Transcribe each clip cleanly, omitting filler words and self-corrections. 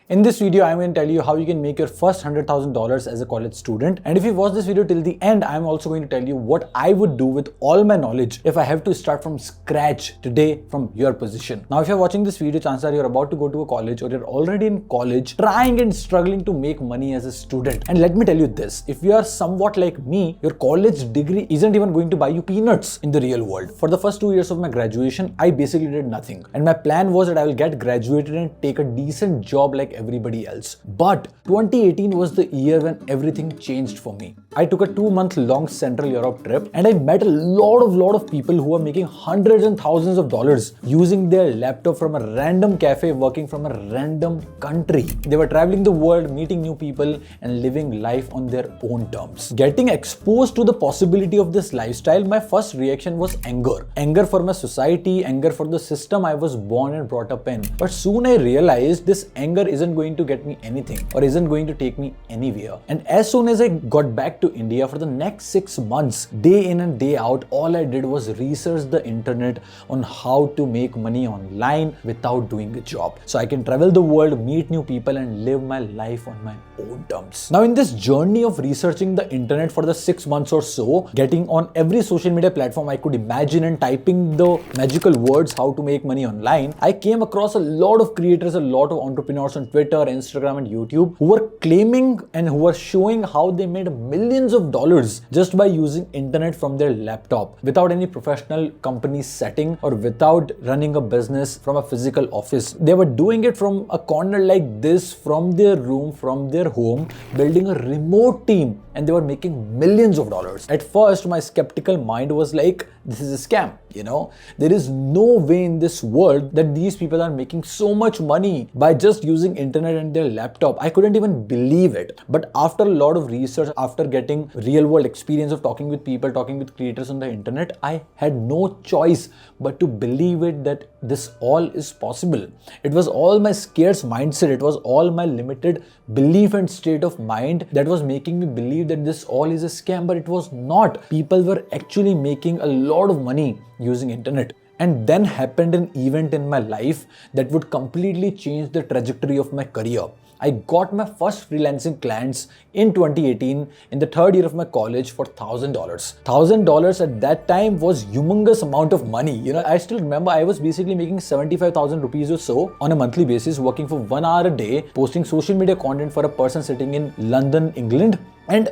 In this video, I'm going to tell you how you can make your first $100,000 as a college student. And if you watch this video till the end, I'm also going to tell you what I would do with all my knowledge if I have to start from scratch today from your position. Now, if you're watching this video, chances are you're about to go to a college or you're already in college trying and struggling to make money as a student. And let me tell you this, if you are somewhat like me, your college degree isn't even going to buy you peanuts in the real world. For the first 2 years of my graduation, I basically did nothing. And my plan was that I will get graduated and take a decent job like everybody else. But 2018 was the year when everything changed for me. I took a 2-month long Central Europe trip and I met a lot of people who are making hundreds and thousands of dollars using their laptop from a random cafe, working from a random country. They were traveling the world, meeting new people and living life on their own terms. Getting exposed to the possibility of this lifestyle, my first reaction was anger. Anger for my society, anger for the system I was born and brought up in. But soon I realized this anger isn't going to get me anything or isn't going to take me anywhere. And as soon as I got back to India, for the next 6 months, day in and day out, all I did was research the internet on how to make money online without doing a job. So I can travel the world, meet new people and live my life on my own terms. Now in this journey of researching the internet for the 6 months or so, getting on every social media platform I could imagine and typing the magical words how to make money online, I came across a lot of creators, a lot of entrepreneurs on Twitter, Instagram and YouTube who were claiming and who were showing how they made millions of dollars just by using internet from their laptop without any professional company setting or without running a business from a physical office. They were doing it from a corner like this, from their room, from their home, building a remote team, and they were making millions of dollars. At first, my skeptical mind was like, this is a scam, you know? There is no way in this world that these people are making so much money by just using internet and their laptop. I couldn't even believe it. But after a lot of research, after getting real world experience of talking with people, talking with creators on the internet, I had no choice but to believe it that this all is possible. It was all my scarce mindset. It was all my limited belief and state of mind that was making me believe that this all is a scam, but it was not. People were actually making a lot of money using internet. And then happened an event in my life that would completely change the trajectory of my career. I got my first freelancing clients in 2018 in the third year of my college for $1,000. $1,000 at that time was humongous amount of money. You know, I still remember I was basically making 75,000 rupees or so on a monthly basis, working for 1 hour a day, posting social media content for a person sitting in London, England. And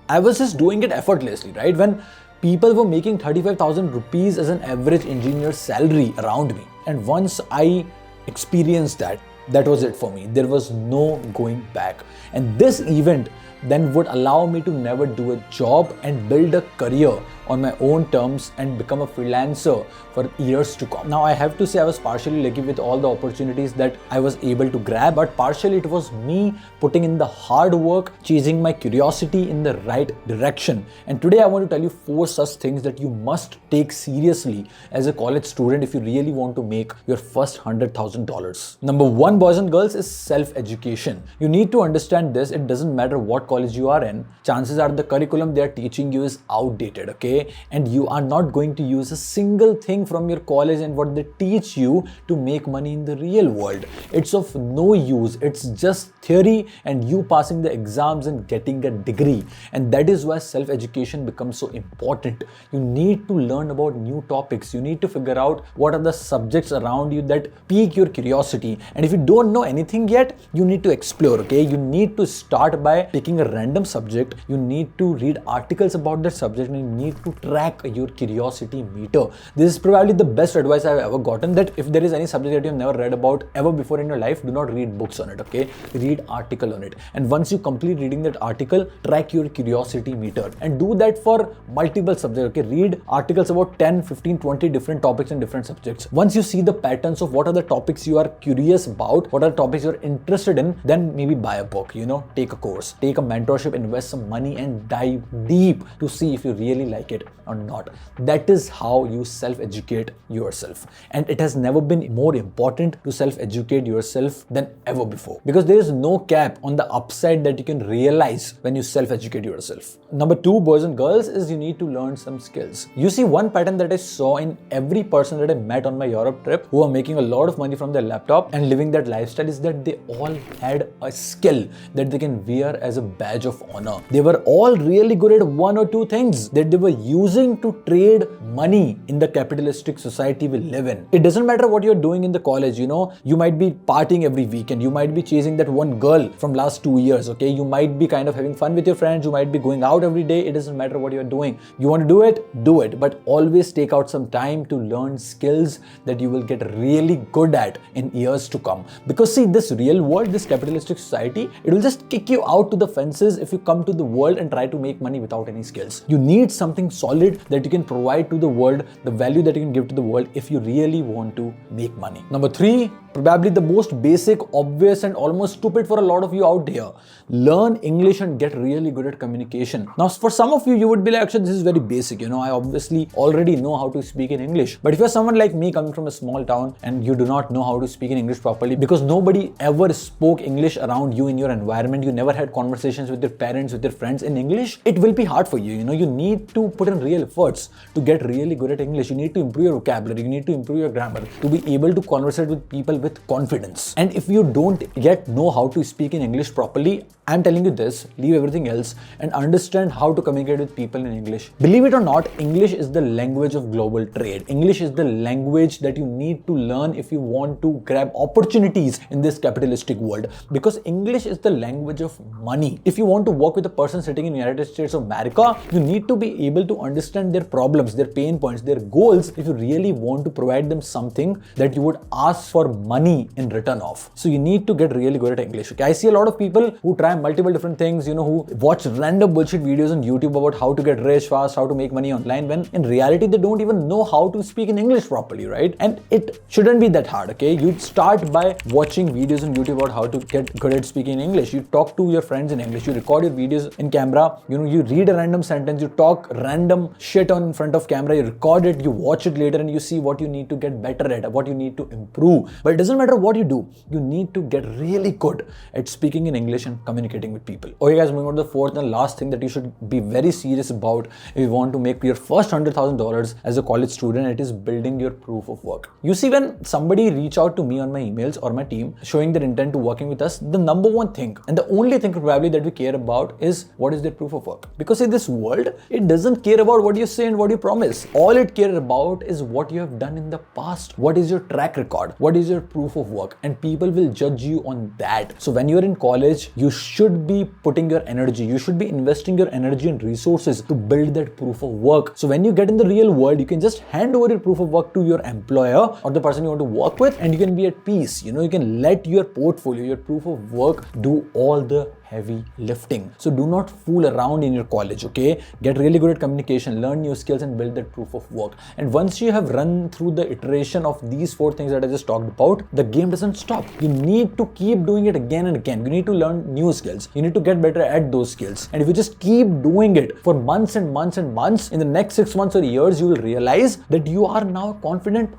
I was just doing it effortlessly, right? When people were making 35,000 rupees as an average engineer's salary around me. And once I experienced that, that was it for me. There was no going back. And this event then would allow me to never do a job and build a career on my own terms and become a freelancer for years to come. Now I have to say I was partially lucky with all the opportunities that I was able to grab, but partially it was me putting in the hard work, chasing my curiosity in the right direction. And today I want to tell you 4 such things that you must take seriously as a college student if you really want to make your first $100,000. Number 1, boys and girls, is self-education. You need to understand this. It doesn't matter what college you are in. Chances are the curriculum they are teaching you is outdated, okay? And you are not going to use a single thing from your college and what they teach you to make money in the real world. It's of no use. It's just theory and you passing the exams and getting a degree. And that is why self-education becomes so important. You need to learn about new topics. You need to figure out what are the subjects around you that pique your curiosity. And if you don't know anything yet, you need to explore, okay? You need to start by picking a random subject. You need to read articles about that subject and you need to track your curiosity meter. This is probably the best advice I've ever gotten, that if there is any subject that you've never read about ever before in your life, do not read books on it, okay? Read article on it. And once you complete reading that article, track your curiosity meter and do that for multiple subjects, okay? Read articles about 10, 15, 20 different topics and different subjects. Once you see the patterns of what are the topics you are curious about, what are the topics you're interested in, then maybe buy a book, you know, take a course, take a mentorship, invest some money and dive deep to see if you really like it or not. That is how you self-educate yourself. And it has never been more important to self-educate yourself than ever before, because there is no cap on the upside that you can realize when you self-educate yourself. Number 2, boys and girls, is you need to learn some skills. You see, one pattern that I saw in every person that I met on my Europe trip who are making a lot of money from their laptop and living that that lifestyle is that they all had a skill that they can wear as a badge of honor. They were all really good at one or two things that they were using to trade money in the capitalistic society we live in. It doesn't matter what you're doing in the college, you might be partying every weekend, you might be chasing that one girl from last 2 years, okay? You might be kind of having fun with your friends, you might be going out every day. It doesn't matter what you're doing. You want to do it, but always take out some time to learn skills that you will get really good at in years to come. Because see, this real world, this capitalistic society, it will just kick you out to the fences if you come to the world and try to make money without any skills. You need something solid that you can provide to the world, the value that you can give to the world if you really want to make money. Number 3, probably the most basic, obvious, and almost stupid for a lot of you out there. Learn English and get really good at communication. Now, for some of you, you would be like, actually, this is very basic. I obviously already know how to speak in English. But if you're someone like me coming from a small town and you do not know how to speak in English properly because nobody ever spoke English around you in your environment, you never had conversations with your parents, with your friends in English, it will be hard for you. You need to put in real efforts to get really good at English. You need to improve your vocabulary. You need to improve your grammar to be able to conversate with people with confidence. And if you don't yet know how to speak in English properly, I'm telling you this, leave everything else and understand how to communicate with people in English. Believe it or not, English is the language of global trade. English is the language that you need to learn if you want to grab opportunities in this capitalistic world, because English is the language of money. If you want to work with a person sitting in the United States of America, you need to be able to understand their problems, their pain points, their goals if you really want to provide them something that you would ask for money in return of. So you need to get really good at English. Okay? I see a lot of people who try multiple different things, who watch random bullshit videos on YouTube about how to get rich fast, how to make money online, when in reality they don't even know how to speak in English properly, right? And it shouldn't be that hard, okay? You start by watching videos on YouTube about how to get good at speaking English. You talk to your friends in English, you record your videos in camera, you read a random sentence, you talk random shit in front of camera, you record it, you watch it later and you see what you need to get better at, what you need to improve. But it doesn't matter what you do, you need to get really good at speaking in English and communicating with people. Okay guys, moving on to the fourth and last thing that you should be very serious about if you want to make your first $100,000 as a college student, it is building your proof of work. You see, when somebody reach out to me on my emails or my team showing their intent to working with us, the number one thing and the only thing probably that we care about is what is their proof of work. Because in this world, it doesn't care about what you say and what you promise. All it cares about is what you have done in the past. What is your track record? What is your proof of work? And people will judge you on that. So when you're in college, you should be putting your energy, you should be investing your energy and resources to build that proof of work. So when you get in the real world, you can just hand over your proof of work to your employer or the person you want to work with, and you can be at peace. You can let your portfolio, your proof of work do all the heavy lifting. So do not fool around in your college, okay? Get really good at communication, learn new skills and build that proof of work. And once you have run through the iteration of these 4 things that I just talked about, the game doesn't stop. You need to keep doing it again and again. You need to learn new skills. You need to get better at those skills. And if you just keep doing it for months and months and months, in the next 6 months or years, you will realize that you are now confident.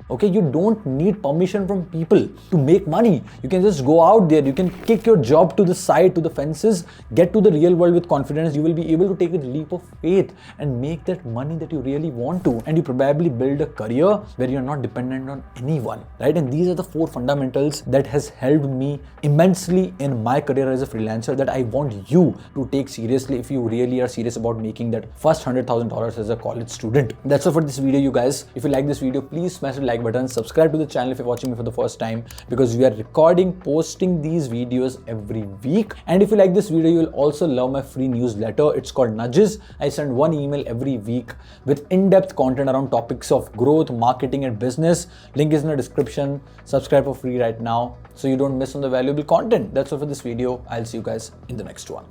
Okay, you don't need permission from people to make money. You can just go out there, you can kick your job to the side, to the fences, get to the real world with confidence. You will be able to take a leap of faith and make that money that you really want to. And you probably build a career where you're not dependent on anyone, right? And these are the 4 fundamentals that has helped me immensely in my career as a freelancer that I want you to take seriously if you really are serious about making that first $100,000 as a college student. That's all for this video, you guys. If you like this video, please smash the like button, subscribe to the channel if you're watching me for the first time, because we are posting these videos every week. And if you like this video, you will also love my free newsletter. It's called Nudges. I send 1 email every week with in-depth content around topics of growth, marketing and business. Link is in the description. Subscribe for free right now so you don't miss on the valuable content. That's all for this video. I'll see you guys in the next one.